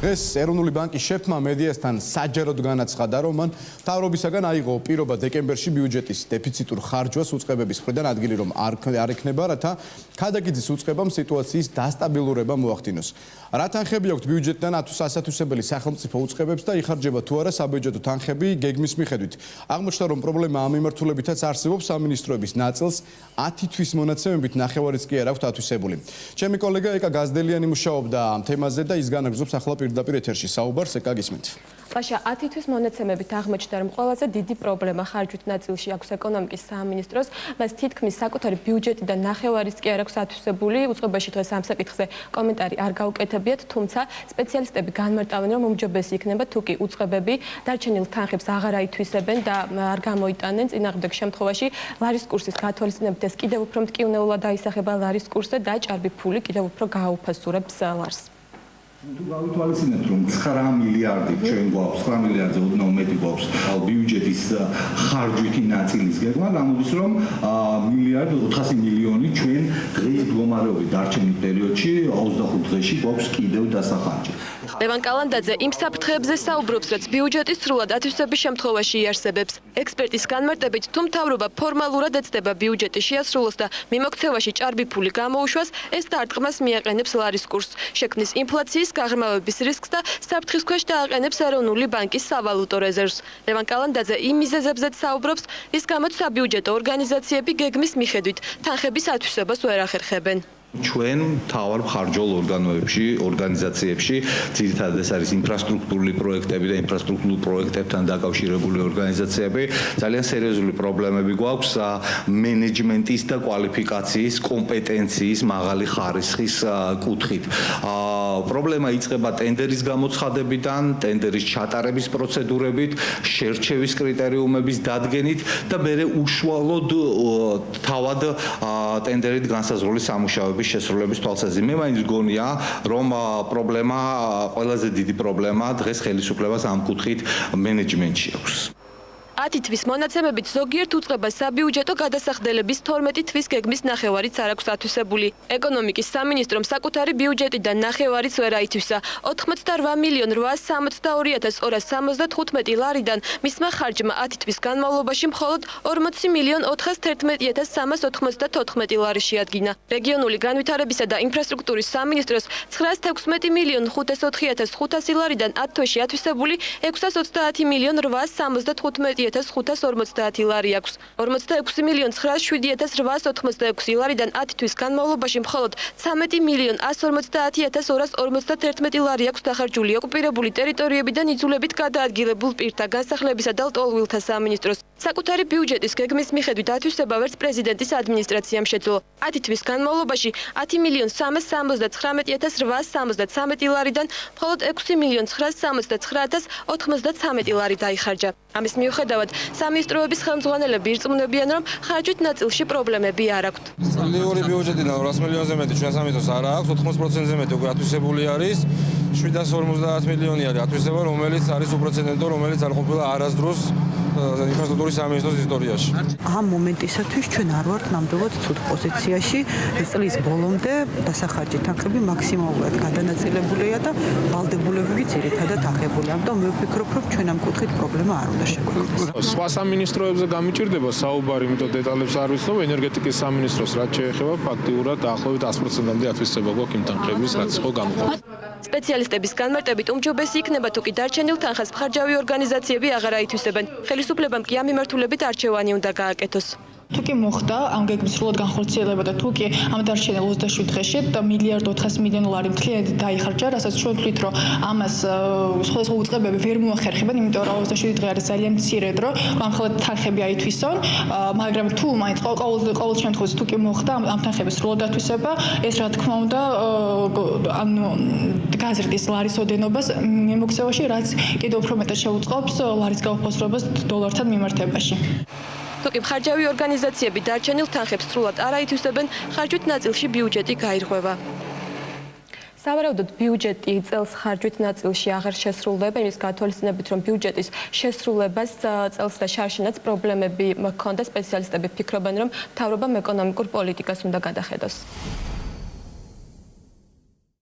ეს ეროვნული ბანკის შეფმა მედიასთან საჯაროდ განაცხადა, რომ მან მთავრობისაგან აიღო პირობა დეკემბერში ბიუჯეტის დეფიციტურ ხარჯვას უწყებების მხრიდან ადგილი რომ არ ექნება, რათა ქადაგიძის უწყებამ სიტუაციის დასტაბილურება მოახდინოს. რა თანხები აქვთ ბიუჯეტიდან ასათვისებელი სახელმწიფო უწყებებს და იხარჯება თუ არა საბიუჯეტო თანხები გეგმის მიხედვით. აღმოჩნდა, რომ პრობლემა ამ მიმართულებითაც არსებობს სამინისტროების ნაწილს 10 თვის მონაცემებით ნახევარიც კი არ აქვთ ათვისებული. ჩემი კოლეგა ეკა გაზდელიანი მუშაობდა ამ თემაზე და ის განაგრძობს ახლა პირდაპირ ეთერში საუბარს. ეკა გისმენთ. Პაშა 10 თვის მონაცემებით აღმოჩნდა, რომ ყველაზე დიდი პრობლემა ხარჯვით ნაწილში აქვს ეკონომიკის სამინისტროს. მას თითქმის საკუთარი ბიუჯეტიდან ნახევარიც კი არ აქვს ათვისებული. უწყებაში დღეს ამ საკითხზე კომენტარი არ გაუკეთებიათ, თუმცა სპეციალისტები განმარტავენ, რომ უმჯობესი იქნება თუ კი უწყებები დარჩენილ თანხებს აღარ აითვისებენ და არ გამოიტანენ. წინააღმდეგ შემთხვევაში ლარის კურსის გათვალისწინებით ეს კიდევ უფრო მტკივნეულად აისახება ლარის კურსზე და ჭარბი ფული კიდევ უფრო გააუფასურებს ლარს. თუ გავითვალისწინებთ, რომ 9 მილიარდი ჩვენ გვაქვს, 9 მილიარდზე ოდნავ მეტი გვაქვს ბიუჯეტის ხარჯვითი ნაწილის გეგმა, გამოდის რომ მილიარდ 400 მილიონი ჩვენ დღის მდგომარეობით დარჩენილ პერიოდში 25 დღეში გვაქვს კიდევ დასახარჯი. ლევან კალანდაძე იმ საფრთხეებზე საუბრობს, რაც ბიუჯეტის სრულად ათვისების შემთხვევაში იარსებებს. ექსპერტის განმარტებით, თუ მთავრობა ფორმალურად ეცდება ბიუჯეტის შეასრულოს და მიმოქცევაში ჭარბი ფული გამოუშვას, ეს დარტყმას მიაყენებს ლარის კურსს, შექმნის ინფლაციის გაღრმავების რისკს და საფრთხის ქვეშ დააყენებს ეროვნული ბანკის სავალუტო რეზერვს. ლევან კალანდაძე იმ მიზეზებზეც საუბრობს, რის გამოც საბიუჯეტო ორგანიზაციები გეგმის მიხედვით თანხების ათვისებას ვერ ახერხებენ. ჩვენ მთავარ მხარჯულ ორგანიზაციებში, ძირითადად ეს არის ინფრასტრუქტურული პროექტები და ინფრასტრუქტურულ პროექტებთან დაკავშირებული ორგანიზაციები, ძალიან სერიოზული პრობლემები გვაქვს მენეჯმენტის და კვალიფიკაციის, კომპეტენციის მაღალი ხარისხის კუთხით. პრობლემა იწყება ტენდერის გამოცხადებიდან, ტენდერის ჩატარების პროცედურებით, შერჩევის კრიტერიუმების დადგენით და მერე უშუალოდ თავად ტენდერით განსაზღვრული სამუშაოების შესრულების თვალსაზრისით. მე მაინც გონია, რომ პრობლემა, ყველაზე დიდი პრობლემა დღეს ხელისუფლებას ამ კუთხით მენეჯმენტში აქვს. 10 თვის მონაცემებით ზოგიერთ უწყებას საბიუჯეტო გადასახდელების 12 თვის გეგმის ნახევარიც არ აქვს ათვისებული. ეკონომიკის სამინისტრომ საკუთარი ბიუჯეტიდან ნახევარიც ვერ აითვისა. 88,262,275 ლარიდან მისმა ხარჯმა 10 თვის განმავლობაში მხოლოდ 40,411,394 ლარი შეადგინა. რეგიონული განვითარებისა და ინფრასტრუქტურის სამინისტროს 916,504,500 ლარიდან 10 თვეში ათვისებული 630,875,550 ლარი აქვს. 46,907,886 ლარიდან 10 თვის განმავლობაში მხოლოდ 13,150,251 ლარი აქვს დახარჯული ოკუპირებული ტერიტორიებიდან იძულებით გადაადგილებულ პირთა განსახლებისა და ლტოლვილთა სამინისტროს. საკუთარი ბიუჯეტის გეგმის მიხედვით ათვისება ვერც პრეზიდენტის ადმინისტრაციამ შეძლო. 10 თვის განმავლობაში 10,379,873 ლარიდან მხოლოდ 6,969,093 ლარი დაიხარჯა. ამის მიუხედავად, სამინისტროების ხელმძღვანელები ირწმუნებიან, რომ ხარჯვით ნაწილში პრობლემები არ აქვთ. წლიური ბიუჯეტიდან 200 მილიონზე მეტი ჩვენ სამინისტროს არ აქვს, 80%-ზე მეტი უკვე ათვისებული არის. 750 მილიონი არის ათვისება, რომელიც არის უპრეცედენტო, რომელიც არ ყოფილა არასდროს ინფრასტრუქტურის სამინისტროს ისტორიაში. ამ მომენტისათვის ჩვენ არ ვართ ნამდვილად ცუდ პოზიციაში. წლის ბოლომდე დასახარჯი თანხები მაქსიმალურად გადანაწილებულია და ვალდებულებები ძირითადად აღებულია. ამიტომ მე ვფიქრობ, რომ ჩვენ ამ კუთხით პრობლემა არ უნდა შეგვექმნას. სხვა სამინისტროებზე გამიჭირდება საუბარი, იმიტომ დეტალებს არ ვიცნობ, ენერგეტიკის სამინისტროს რაც შეეხება ფაქტიურად დაახლოებით 100%-მდე ათვისება გვაქვს იმ თანხების, რაც იყო გამოყოფილი. სპეციალისტების განმარტებით უმჯობესი იქნება თუ კი დარჩენილ თანხას მხარჯავი ორგანიზაციები აღარ აითვისებენ. ხელისუფლებამ კი ამ მიმართულებით არჩევანი უნდა გააკეთოს. თუ კი მოხდა ამ გეგმის სრულად განხორციელება და თუ კი ამ დარჩენილ 27 დღეში და მილიარდ 400 მილიონი ლარი მთლიანად დაიხარჯა, რასაც ჩვენ ვთვლით, რომ ამას სხვადასხვა უწყებები ვერ მოახერხებენ, იმიტომ რომ 27 დღე არის ძალიან მცირე დრო, ამხელად თანხები აითვისონ, მაგრამ თუ მაინც ყოველ შემთხვევაში თუ კი მოხდა ამ თანხების სრულად ათვისება, ეს რა თქმა უნდა გაზრდის ლარის ოდენობას მიმოქცევაში, რაც კიდევ უფრო მეტად შეუწყობს ლარის გაუფასრებას დოლართან მიმართებაში. თუ კი მხარჯავი ორგანიზაციები დარჩენილ თანხებს სრულად არ აითვისებენ, ხარჯვით ნაწილში ბიუჯეტი გაირღვევა. სავარაუდოდ ბიუჯეტი წელს ხარჯვით ნაწილში აღარ შესრულდება, იმის გათვალისწინებით, რომ ბიუჯეტის შესრულებას წელს და შარშინაც პრობლემები მქონდა, სპეციალისტები ფიქრობენ, რომ მთავრობამ ეკონომიკურ პოლიტიკას უნდა გადახედოს.